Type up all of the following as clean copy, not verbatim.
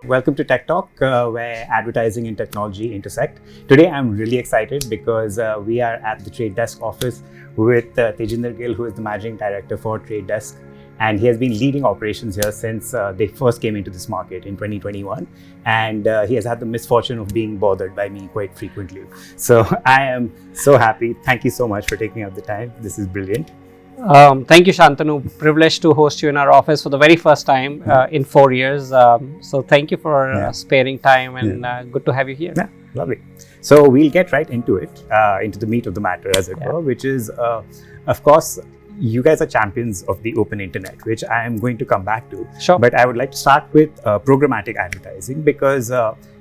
Welcome to TechTalk, where advertising and technology intersect. Today, I'm really excited because we are at the Trade Desk office with Tejinder Gill, who is the Managing Director for Trade Desk. And he has been leading operations here since they first came into this market in 2021. And he has had the misfortune of being bothered by me quite frequently. So I am so happy. Thank you so much for taking up the time. This is brilliant. Thank you, Shantanu. Privileged to host you in our office for the very first time in 4 years. So thank you for sparing time and good to have you here. Yeah, lovely. So we'll get right into it, into the meat of the matter, as it were, which is, of course, you guys are champions of the open internet, which I am going to come back to. Sure. But I would like to start with programmatic advertising because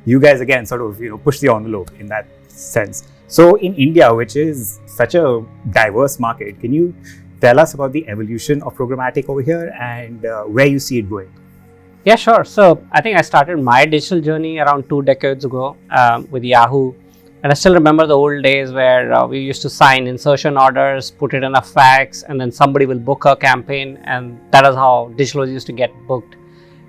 you guys, again, sort of, push the envelope in that sense. So in India, which is such a diverse market, can you tell us about the evolution of programmatic over here and where you see it going? Yeah, sure. So I think I started my digital journey around 2 decades ago with Yahoo. And I still remember the old days where we used to sign insertion orders, put it in a fax, and then somebody will book a campaign. And that is how digital used to get booked.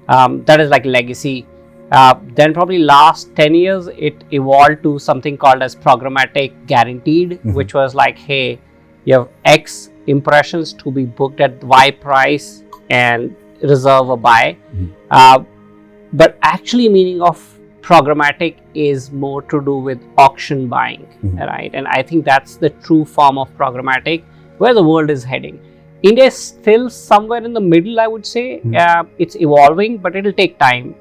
That is like legacy. Then probably last 10 years, it evolved to something called as programmatic guaranteed, which was like, hey, you have X impressions to be booked at Y price and reserve a buy. But actually meaning of programmatic is more to do with auction buying, right? And I think that's the true form of programmatic where the world is heading. India is still somewhere in the middle, I would say. It's evolving, but it'll take time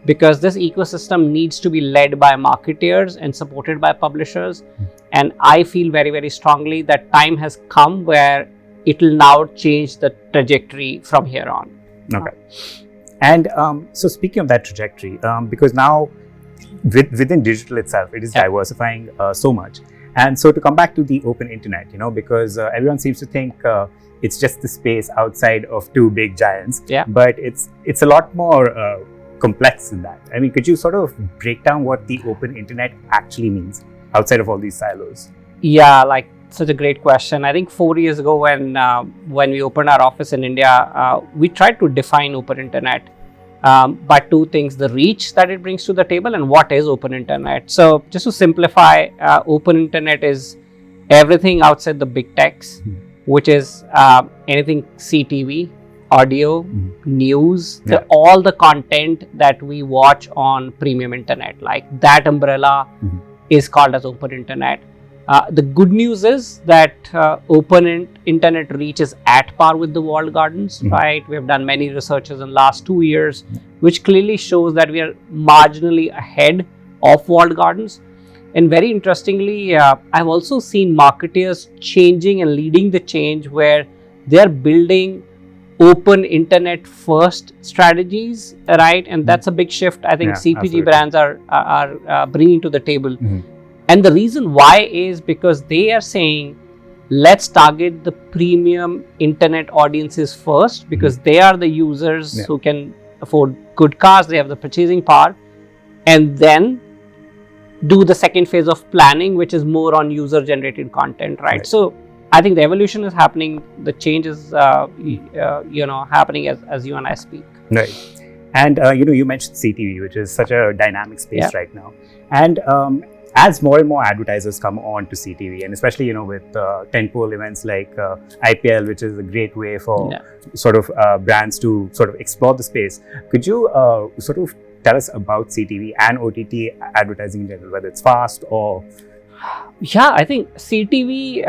because this ecosystem needs to be led by marketeers and supported by publishers. And I feel very, very strongly that time has come where it will now change the trajectory from here on. Okay. And so speaking of that trajectory, because now within digital itself, it is diversifying so much. And so to come back to the open internet, because everyone seems to think it's just the space outside of 2 big giants, but it's a lot more complex than that. I mean, could you sort of break down what the open internet actually means outside of all these silos? Yeah, like such a great question. I think 4 years ago when we opened our office in India, we tried to define open internet by 2 things: the reach that it brings to the table and what is open internet. So just to simplify, open internet is everything outside the big techs, which is anything CTV, audio, news, all the content that we watch on premium internet, like that umbrella is called as open internet. The good news is that open internet reach is at par with the walled gardens, right? We have done many researches in the last 2 years, which clearly shows that we are marginally ahead of walled gardens. And very interestingly, I've also seen marketers changing and leading the change where they're building open internet first strategies, right? And that's a big shift I think CPG brands are bringing to the table. And the reason why is because they are saying, let's target the premium internet audiences first, because they are the users who can afford good cars, they have the purchasing power, and then do the second phase of planning, which is more on user generated content, right? So I think the evolution is happening, the change is happening as you and I speak. Right. And you mentioned CTV, which is such a dynamic space right now. And as more and more advertisers come on to CTV, and especially with tentpole events like IPL, which is a great way for sort of brands to sort of explore the space, could you sort of tell us about CTV and OTT advertising in general, whether it's fast or? Yeah, I think CTV,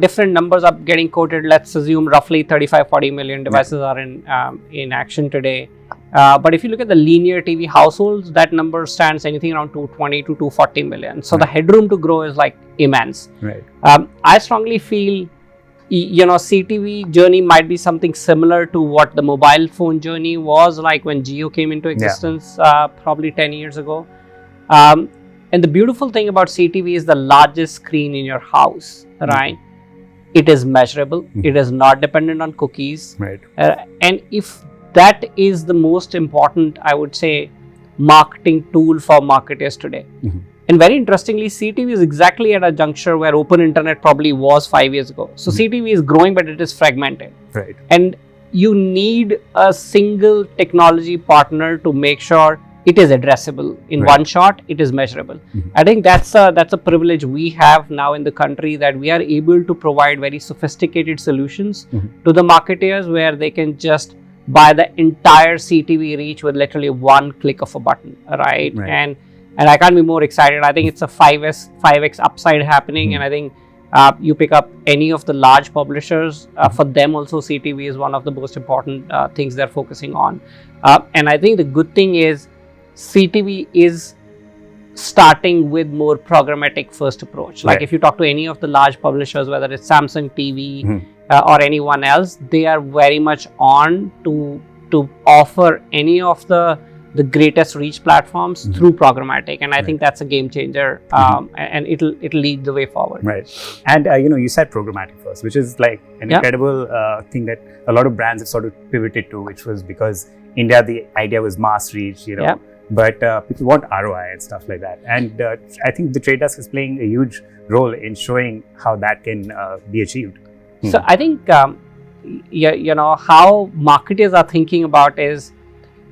different numbers are getting quoted. Let's assume roughly 35-40 million devices are in action today. But if you look at the linear TV households, that number stands anything around 220 to 240 million. So the headroom to grow is like immense. Right. I strongly feel, CTV journey might be something similar to what the mobile phone journey was like when Jio came into existence probably 10 years ago. And the beautiful thing about CTV is the largest screen in your house, right? It is measurable. It is not dependent on cookies. Right. And if that is the most important, I would say, marketing tool for marketers today. And very interestingly, CTV is exactly at a juncture where open internet probably was 5 years ago. So CTV is growing, but it is fragmented. Right. And you need a single technology partner to make sure it is addressable in one shot, it is measurable. I think that's a privilege we have now in the country, that we are able to provide very sophisticated solutions to the marketeers, where they can just buy the entire CTV reach with literally one click of a button, right? And I can't be more excited. I think it's a 5x upside happening, and I think you pick up any of the large publishers, for them also CTV is one of the most important things they're focusing on. And I think the good thing is CTV is starting with more programmatic first approach. Like if you talk to any of the large publishers, whether it's Samsung TV or anyone else, they are very much on to offer any of the greatest reach platforms through programmatic, and I think that's a game changer, and it'll lead the way forward. Right. And you said programmatic first, which is like an incredible thing that a lot of brands have sort of pivoted to, which was because India, the idea was mass reach, but people want ROI and stuff like that. And I think the Trade Desk is playing a huge role in showing how that can be achieved. So I think how marketers are thinking about is,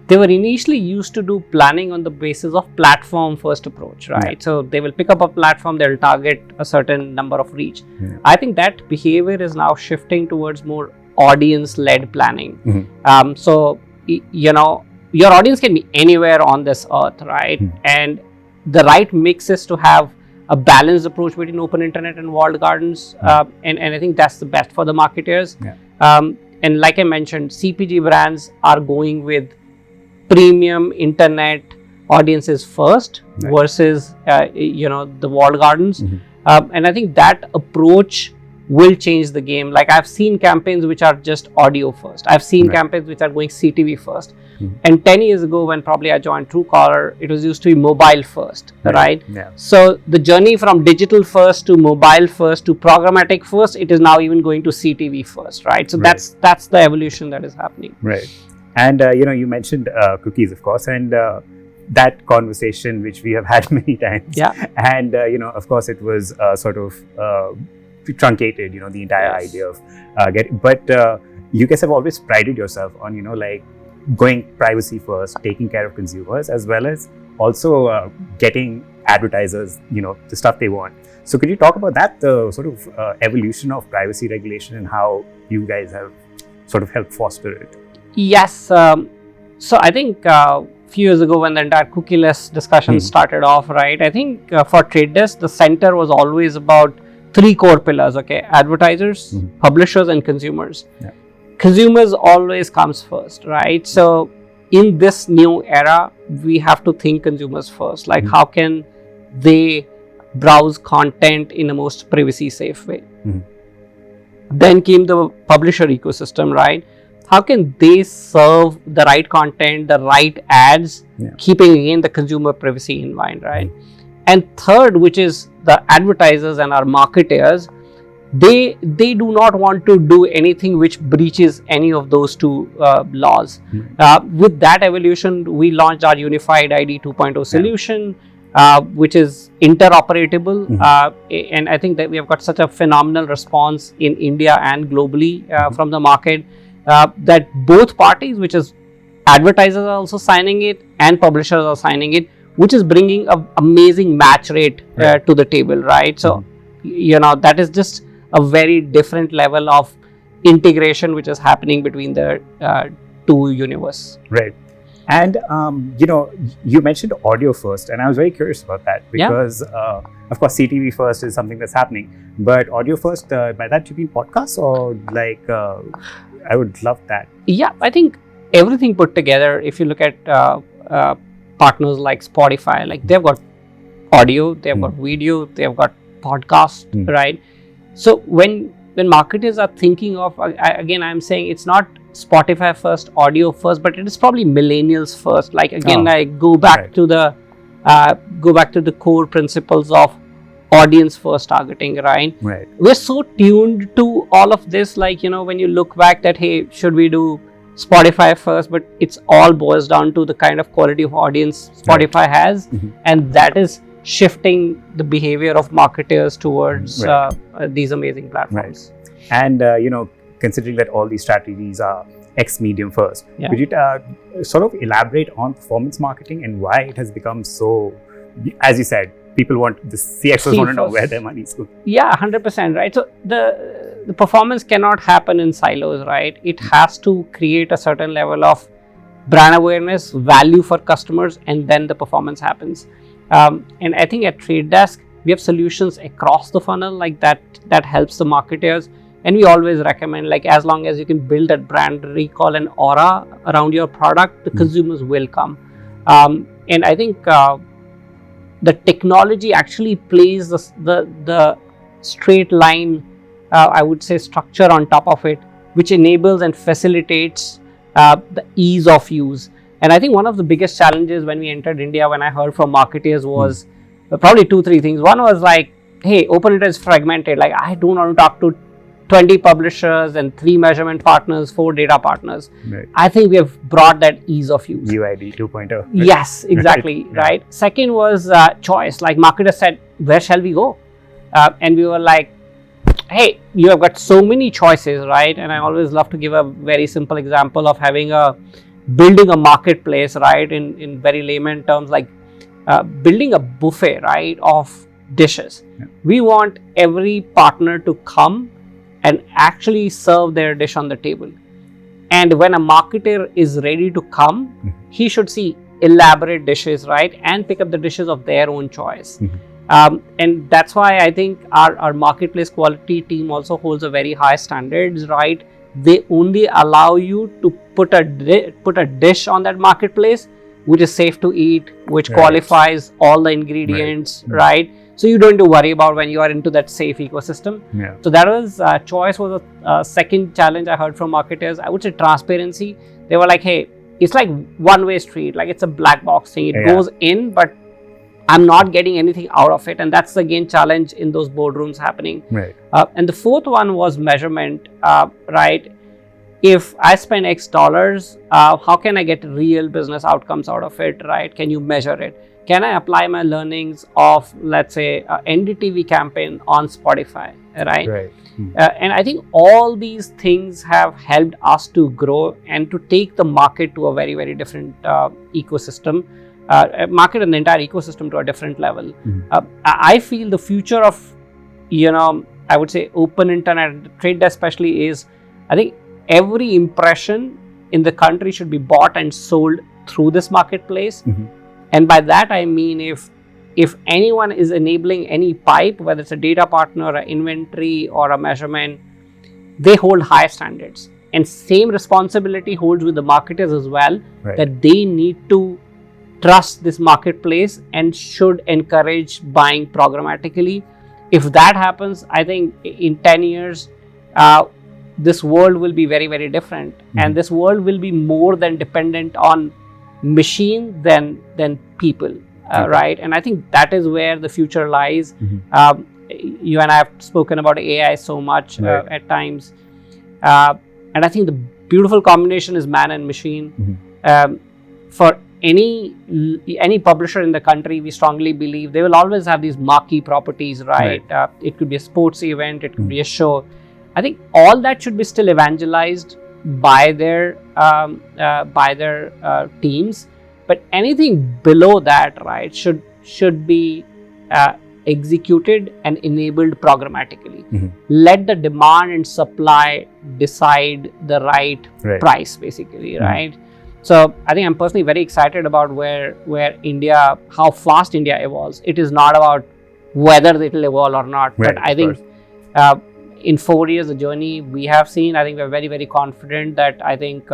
they were initially used to do planning on the basis of platform first approach, right? So they will pick up a platform, they'll target a certain number of reach. I think that behavior is now shifting towards more audience led planning. So your audience can be anywhere on this earth, right? And the right mix is to have a balanced approach between open internet and walled gardens, and I think that's the best for the marketers. And like I mentioned, CPG brands are going with premium internet audiences first versus the walled gardens, and I think that approach will change the game. Like I've seen campaigns which are just audio first, I've seen campaigns which are going CTV first, and 10 years ago when probably I joined Truecaller, it was used to be mobile first, right? So the journey from digital first to mobile first to programmatic first, it is now even going to CTV first, right? So that's the evolution that is happening. And you mentioned cookies, of course, and that conversation which we have had many times. And of course, it was sort of truncated. The entire idea of but you guys have always prided yourself on like going privacy first, taking care of consumers, as well as also getting advertisers the stuff they want. So could you talk about that, the sort of evolution of privacy regulation, and how you guys have sort of helped foster it? Yes. So I think a few years ago when the entire cookieless discussion started off, right, I think for Trade Desk, the center was always about three core pillars, advertisers, publishers, and consumers. Consumers always comes first, right? So in this new era, we have to think consumers first. Like how can they browse content in a most privacy safe way? Then came the publisher ecosystem, right? How can they serve the right content, the right ads, keeping again the consumer privacy in mind, right? And third, which is the advertisers and our marketers, they do not want to do anything which breaches any of those two laws. With that evolution, we launched our Unified ID 2.0 solution, which is interoperable, and I think that we have got such a phenomenal response in India and globally from the market, that both parties, which is advertisers are also signing it and publishers are signing it, which is bringing an amazing match rate to the table, right? So that is just a very different level of integration which is happening between the two universe. Right. And you mentioned audio first, and I was very curious about that because of course CTV first is something that's happening, but audio first, by that you mean podcasts, or like I would love that. I think everything put together, if you look at partners like Spotify, like they've got audio, they've got video, they've got podcast, right? So when marketers are thinking of, again, I'm saying it's not Spotify first, audio first, but it is probably millennials first. Like again, I go back to the core principles of audience first targeting, right? We're so tuned to all of this, like when you look back that, hey, should we do Spotify first? But it's all boils down to the kind of quality of audience Spotify has, and that is shifting the behavior of marketers towards these amazing platforms. And considering that all these strategies are X medium first. Yeah. Could you sort of elaborate on performance marketing and why it has become so, as you said, people want, the CXOs want to know where their money is going. Yeah, 100%, right? So the performance cannot happen in silos, right? It has to create a certain level of brand awareness, value for customers, and then the performance happens. And I think at Trade Desk, we have solutions across the funnel like that helps the marketers. And we always recommend, like, as long as you can build that brand recall and aura around your product, the consumers will come. And I think the technology actually plays the straight line, I would say, structure on top of it, which enables and facilitates the ease of use. And I think one of the biggest challenges when we entered India, when I heard from marketers, was probably 2-3 things. One was like, hey, open internet is fragmented. Like, I don't want to talk to 20 publishers and 3 measurement partners, 4 data partners. Right. I think we have brought that ease of use. UID 2.0. Right? Yes, exactly. Right. Second was choice. Like, marketers said, where shall we go? And we were like, hey, you have got so many choices, right? And I always love to give a very simple example of building a marketplace, right? In very layman terms, like building a buffet, right, of dishes. Yeah. We want every partner to come and actually serve their dish on the table. And when a marketer is ready to come, he should see elaborate dishes, right? And pick up the dishes of their own choice. And that's why I think our marketplace quality team also holds a very high standards, right? They only allow you to put a dish on that marketplace which is safe to eat, which qualifies all the ingredients, right? So you don't need to worry about when you are into that safe ecosystem. Yeah. So that was choice was a second challenge I heard from marketers. I would say transparency. They were like, hey, it's like one-way street, like it's a black box thing. It goes in, but I'm not getting anything out of it. And that's again challenge in those boardrooms happening. Right. And the fourth one was measurement, right? If I spend X dollars, how can I get real business outcomes out of it, right? Can you measure it? Can I apply my learnings of, let's say, NDTV campaign on Spotify, right? Right. And I think all these things have helped us to grow and to take the market to a very, very different ecosystem, market and the entire ecosystem to a different level. I feel the future of, I would say open internet, Trade Desk especially, is, I think every impression in the country should be bought and sold through this marketplace. And by that I mean, if anyone is enabling any pipe, whether it's a data partner, an inventory, or a measurement, they hold high standards. And same responsibility holds with the marketers as well, that they need to trust this marketplace and should encourage buying programmatically. If that happens, I think in 10 years, this world will be very, very different. And this world will be more than dependent on machine than people, right? And I think that is where the future lies. You and I have spoken about AI so much at times, and I think the beautiful combination is man and machine. For any publisher in the country, we strongly believe they will always have these marquee properties, right? It could be a sports event, it could be a show. I think all that should be still evangelized by their teams, but anything below that, right, should be executed and enabled programmatically. Let the demand and supply decide the right price, basically, right? So I think I'm personally very excited about where India, how fast India evolves. It is not about whether it will evolve or not, but I think in 4 years, the journey we have seen, I think we're very, very confident that I think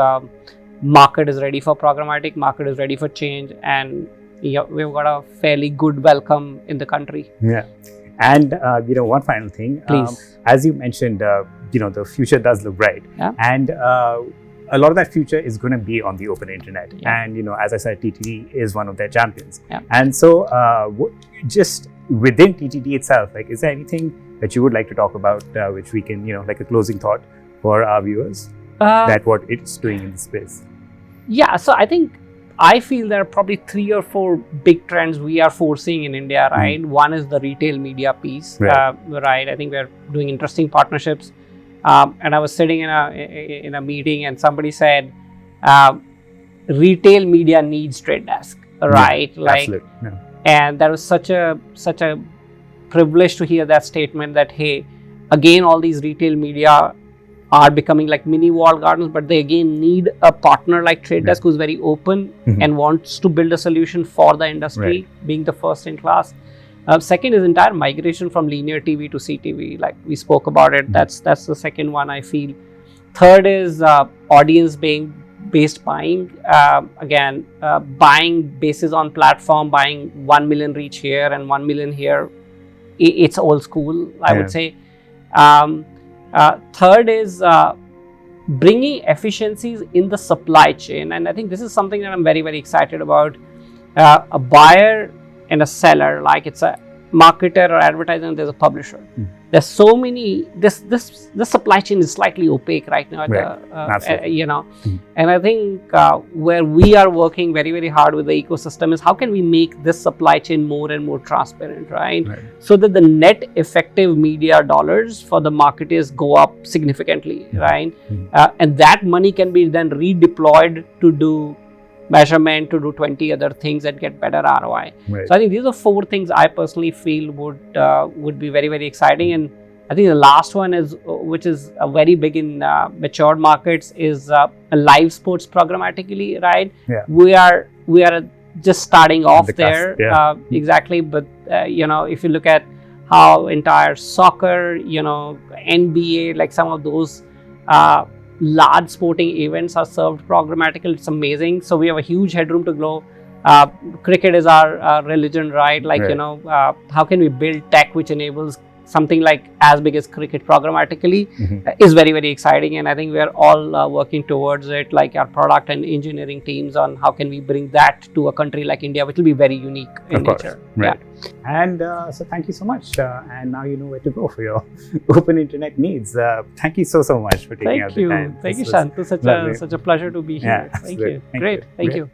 market is ready for programmatic, market is ready for change, and we've got a fairly good welcome in the country. Yeah. And, one final thing. Please. As you mentioned, the future does look bright. And a lot of that future is going to be on the open internet. And, as I said, TTD is one of their champions. And so just within TTD itself, like, is there anything that you would like to talk about, which we can, like a closing thought for our viewers, that what it's doing in the space? Yeah, so I feel there are probably 3 or 4 big trends we are foreseeing in India, right? One is the retail media piece, right? I think we're doing interesting partnerships. and I was sitting in a meeting, and somebody said, "Retail media needs trade desk," right? Yeah, absolutely. Yeah. And that was such a privilege to hear that statement. That hey, again, all these retail media are becoming like mini walled gardens, but they again need a partner like Trade Desk who's very open and wants to build a solution for the industry, being the first in class. Second is entire migration from linear TV to CTV, like we spoke about it. That's the second one I feel. Third is audience based buying. Buying basis on platform, buying 1 million reach here and 1 million here. It's old school, I would say. Third is bringing efficiencies in the supply chain, and I think this is something that I'm very, very excited about. A buyer and a seller, like it's a marketer or advertiser, and there's a publisher. There's so many. This supply chain is slightly opaque right now. And I think where we are working very, very hard with the ecosystem is how can we make this supply chain more and more transparent, right? So that the net effective media dollars for the marketers go up significantly, right? And that money can be then redeployed to do measurement, to do 20 other things and get better ROI. So I think these are 4 things I personally feel would be very, very exciting. And I think the last one is, which is very big in matured markets, is live sports programmatically, right? We are just starting off there, exactly. But if you look at how entire soccer, NBA, like some of those large sporting events are served programmatically, it's amazing. So we have a huge headroom to grow. Cricket is our religion, right? How can we build tech which enables something like as big as cricket programmatically is very, very exciting. And I think we are all working towards it, like our product and engineering teams, on how can we bring that to a country like India, which will be very unique in nature. And so thank you so much. And now you know where to go for your open internet needs. Thank you so much for taking out the time. Thank you, Shantu. Such a pleasure to be here. Thank you. Great. Thank you.